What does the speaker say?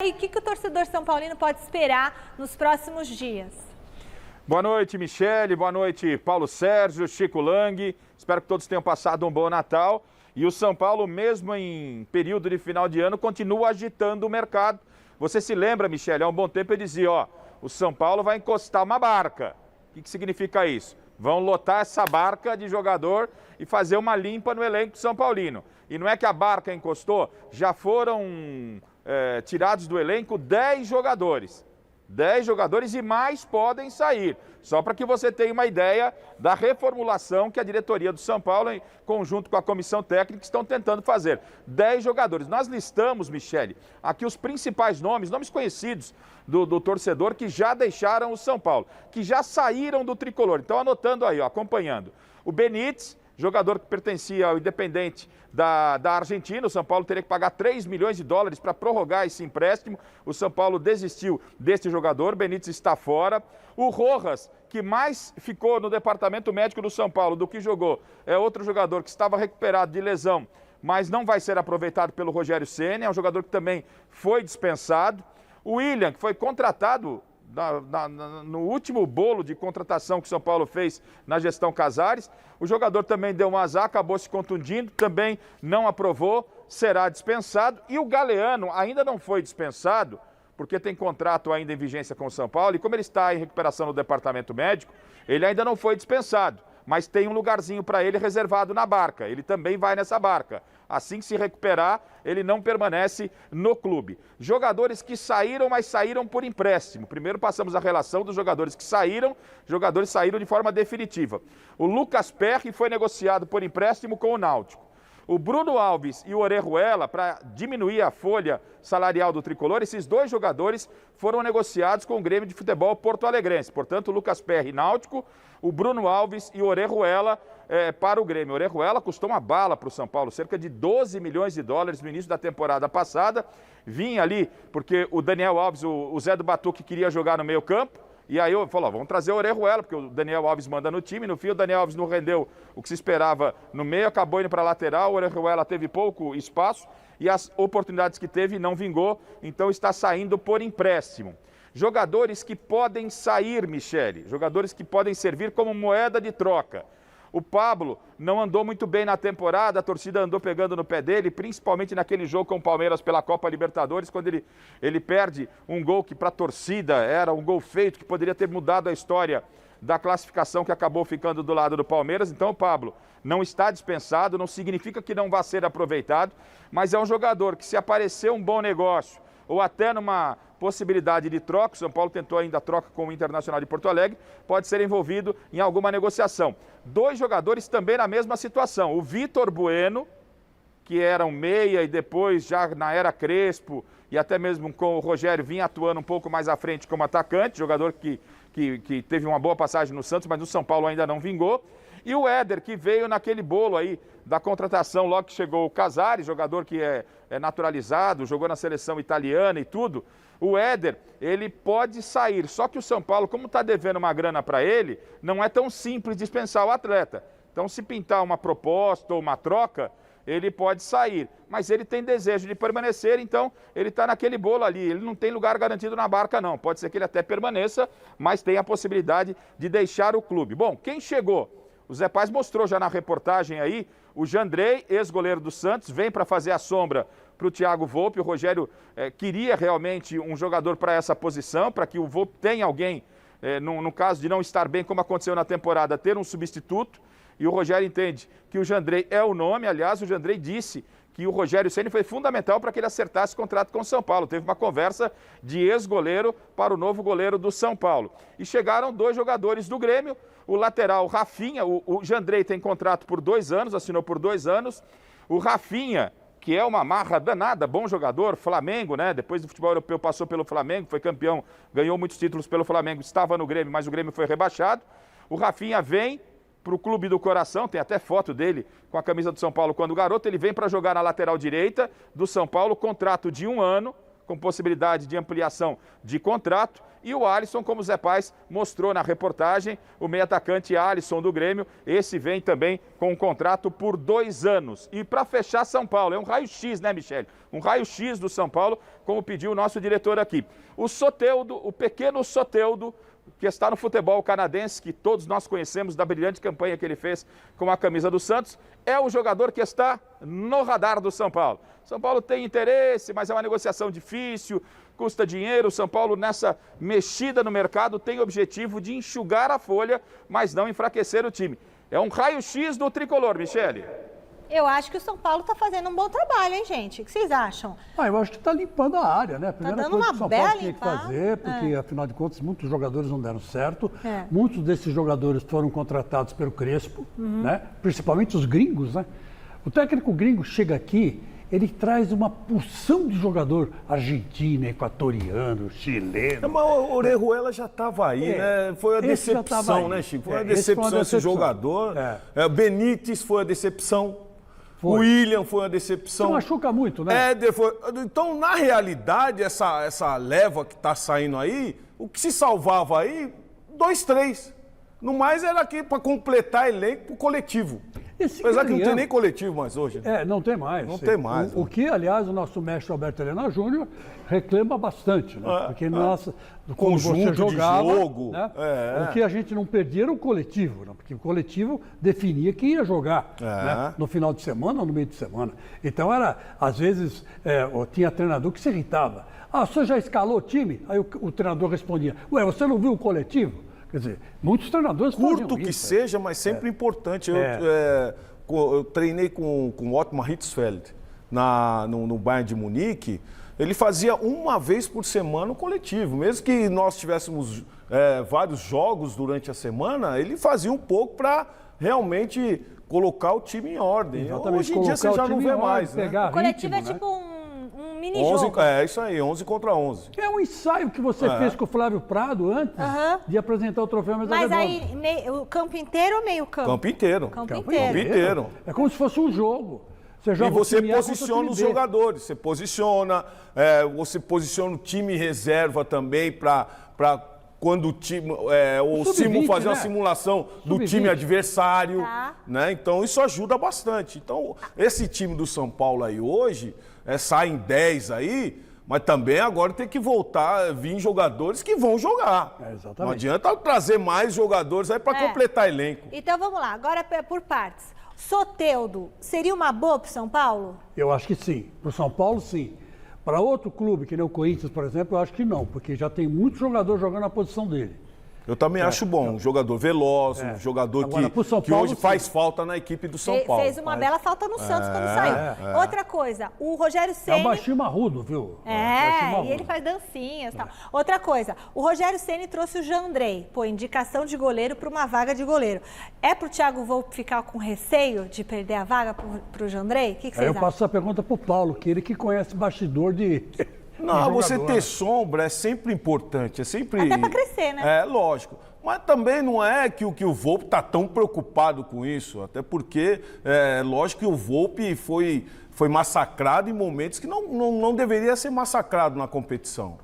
E o que o torcedor são paulino pode esperar nos próximos dias? Boa noite, Michele. Boa noite, Paulo Sérgio, Chico Lang. Espero que todos tenham passado um bom Natal. E o São Paulo, mesmo em período de final de ano, continua agitando o mercado. Você se lembra, Michele, há um bom tempo eu dizia, o São Paulo vai encostar uma barca. O que significa isso? Vão lotar essa barca de jogador e fazer uma limpa no elenco São Paulino. E não é que a barca encostou, já foram tirados do elenco 10 jogadores. 10 jogadores e mais podem sair. Só para que você tenha uma ideia da reformulação que a diretoria do São Paulo, em conjunto com a comissão técnica, estão tentando fazer. 10 jogadores. Nós listamos, Michele, aqui os principais nomes conhecidos do torcedor que já deixaram o São Paulo, que já saíram do tricolor. Então, anotando aí, acompanhando. O Benítez, jogador que pertencia ao Independente da Argentina. O São Paulo teria que pagar 3 milhões de dólares para prorrogar esse empréstimo. O São Paulo desistiu desse jogador, Benítez está fora. O Rojas, que mais ficou no departamento médico do São Paulo do que jogou, é outro jogador que estava recuperado de lesão, mas não vai ser aproveitado pelo Rogério Ceni, é um jogador que também foi dispensado. O William, que foi contratado no último bolo de contratação que o São Paulo fez na gestão Casares, o jogador também deu um azar, acabou se contundindo, também não aprovou, será dispensado. E o Galeano ainda não foi dispensado, porque tem contrato ainda em vigência com o São Paulo, e como ele está em recuperação no departamento médico, ele ainda não foi dispensado, mas tem um lugarzinho para ele reservado na barca, ele também vai nessa barca. Assim que se recuperar, ele não permanece no clube. Jogadores que saíram, mas saíram por empréstimo. Primeiro passamos a relação dos jogadores que saíram, jogadores saíram de forma definitiva. O Lucas Perry foi negociado por empréstimo com o Náutico. O Bruno Alves e o Orejuela, para diminuir a folha salarial do tricolor, esses dois jogadores foram negociados com o Grêmio de Futebol porto-alegrense. Portanto, o Lucas Perry, Náutico, o Bruno Alves e o Orejuela para o Grêmio. O Orejuela custou uma bala para o São Paulo, cerca de 12 milhões de dólares no início da temporada passada. Vinha ali porque o Daniel Alves, o Zé do Batuque, queria jogar no meio campo. E aí eu falo, vamos trazer o Orejuela, porque o Daniel Alves manda no time. No fim, o Daniel Alves não rendeu o que se esperava no meio, acabou indo para a lateral. O Orejuela teve pouco espaço e as oportunidades que teve não vingou, então está saindo por empréstimo. Jogadores que podem sair, Michele, jogadores que podem servir como moeda de troca. O Pablo não andou muito bem na temporada, a torcida andou pegando no pé dele, principalmente naquele jogo com o Palmeiras pela Copa Libertadores, quando ele perde um gol que para a torcida era um gol feito, que poderia ter mudado a história da classificação, que acabou ficando do lado do Palmeiras. Então o Pablo não está dispensado, não significa que não vá ser aproveitado, mas é um jogador que, se aparecer um bom negócio ou até numa possibilidade de troca, o São Paulo tentou ainda a troca com o Internacional de Porto Alegre, pode ser envolvido em alguma negociação. Dois jogadores também na mesma situação, o Vitor Bueno, que era um meia e depois já na era Crespo e até mesmo com o Rogério vinha atuando um pouco mais à frente como atacante, jogador que teve uma boa passagem no Santos, mas no São Paulo ainda não vingou. E o Éder, que veio naquele bolo aí da contratação logo que chegou o Casares, jogador que é naturalizado, jogou na seleção italiana e tudo. O Éder, ele pode sair, só que o São Paulo, como está devendo uma grana para ele, não é tão simples dispensar o atleta. Então, se pintar uma proposta ou uma troca, ele pode sair. Mas ele tem desejo de permanecer, então ele está naquele bolo ali. Ele não tem lugar garantido na barca, não. Pode ser que ele até permaneça, mas tem a possibilidade de deixar o clube. Bom, quem chegou? O Zé Paz mostrou já na reportagem aí, o Jandrei, ex-goleiro do Santos, vem para fazer a sombra para o Thiago Volpi. O Rogério queria realmente um jogador para essa posição, para que o Volpi tenha alguém, no caso de não estar bem, como aconteceu na temporada, ter um substituto. E o Rogério entende que o Jandrei é o nome. Aliás, o Jandrei disse que o Rogério Ceni foi fundamental para que ele acertasse o contrato com o São Paulo. Teve uma conversa de ex-goleiro para o novo goleiro do São Paulo. E chegaram dois jogadores do Grêmio, o lateral Rafinha, o Jandrei tem contrato por 2 anos, assinou por 2 anos. O Rafinha, que é uma marra danada, bom jogador, Flamengo, né? Depois do futebol europeu passou pelo Flamengo, foi campeão, ganhou muitos títulos pelo Flamengo, estava no Grêmio, mas o Grêmio foi rebaixado. O Rafinha vem para o clube do coração, tem até foto dele com a camisa do São Paulo quando garoto, ele vem para jogar na lateral direita do São Paulo, contrato de 1 ano, com possibilidade de ampliação de contrato. E o Alisson, como o Zé Paz mostrou na reportagem, o meio-atacante Alisson do Grêmio, esse vem também com um contrato por 2 anos. E para fechar São Paulo, é um raio-x, né, Michele? Um raio-x do São Paulo, como pediu o nosso diretor aqui. O Soteldo, o pequeno Soteldo, que está no futebol canadense, que todos nós conhecemos da brilhante campanha que ele fez com a camisa do Santos, é o jogador que está no radar do São Paulo. São Paulo tem interesse, mas é uma negociação difícil, custa dinheiro. São Paulo, nessa mexida no mercado, tem o objetivo de enxugar a folha, mas não enfraquecer o time. É um raio-x do tricolor, Michele. Eu acho que o São Paulo está fazendo um bom trabalho, hein, gente? O que vocês acham? Eu acho que está limpando a área, né? A primeira dando coisa uma que o São bela Paulo tinha que limpada. fazer, porque, afinal de contas, muitos jogadores não deram certo. É. Muitos desses jogadores foram contratados pelo Crespo, né? Principalmente os gringos, né? O técnico gringo chega aqui, ele traz uma porção de jogador argentino, equatoriano, chileno. Mas o Orejuela já estava aí, né? Foi a Esse já tava decepção, aí. né, Chico? Foi a Esse foi uma decepção esse decepção. jogador. Benítez foi a decepção. Foi. O William foi a Isso decepção. machuca muito, né? Então, na realidade, essa leva que está saindo aí, o que se salvava aí, 2, 3. No mais era aqui para completar elenco pro coletivo. Esse Apesar que não tem Galeano- nem coletivo mais hoje. Né? Não tem mais. Não tem mais, O né? que, aliás, o nosso mestre Alberto Helena Júnior reclama bastante, né? Porque quando Conjunto você de jogava, jogo, né? é. O que a gente não perdia era o coletivo, né? Porque o coletivo definia quem ia jogar, né? No final de semana ou no meio de semana. Então, às vezes, tinha treinador que se irritava. Você já escalou o time? Aí o treinador respondia, você não viu o coletivo? Quer dizer, muitos treinadores Curto faziam que isso, seja, mas sempre importante. Eu treinei com o Ottmar Hitzfeld no Bayern de Munique. Ele fazia uma vez por semana o coletivo. Mesmo que nós tivéssemos vários jogos durante a semana, ele fazia um pouco para realmente colocar o time em ordem. Exatamente, Hoje em dia você colocar o já não time vê em ordem, mais, né? pegar O coletivo ritmo, é né? tipo um mini-jogo. É isso aí, 11 contra 11. É um ensaio que você fez com o Flávio Prado antes de apresentar o troféu Mas Medalha aí, o campo inteiro ou meio campo? Campo inteiro. Campo Campo inteiro. inteiro. É como se fosse um jogo. Você E joga o você time A contra o posiciona time os B. jogadores, você posiciona o time reserva também para quando o time, o sub-20, fazer uma né? simulação do Sub-20. time adversário, Tá. né? Então isso ajuda bastante. Então esse time do São Paulo aí hoje, saem 10 aí, mas também agora tem que voltar, vir jogadores que vão jogar. Exatamente. Não adianta trazer mais jogadores aí para completar elenco. Então vamos lá, agora por partes. Soteldo, seria uma boa para São Paulo? Eu acho que sim. Para o São Paulo, sim. Para outro clube, que nem o Corinthians, por exemplo, eu acho que não, porque já tem muito jogador jogando na posição dele. Eu também acho bom, um jogador veloz, um jogador Agora, pro São que Paulo, hoje sim. faz falta na equipe do São Paulo. Fez uma bela falta no Santos quando saiu. Outra coisa, o Rogério É Ceni... um baixinho marrudo, viu? Baixinho E marrudo. ele faz dancinhas e tal. Outra coisa, o Rogério Ceni trouxe o Jandrei, indicação de goleiro para uma vaga de goleiro. É pro Thiago Volpe ficar com receio de perder a vaga pro Jandrei? O que Aí vocês eu acham? passo essa pergunta pro Paulo, que ele que conhece bastidor de... Não, de você jogador, ter né? sombra é sempre importante, é sempre... Até pra crescer, né? É, lógico. Mas também não é que o Volpe está tão preocupado com isso, até porque, lógico que o Volpe foi massacrado em momentos que não deveria ser massacrado na competição.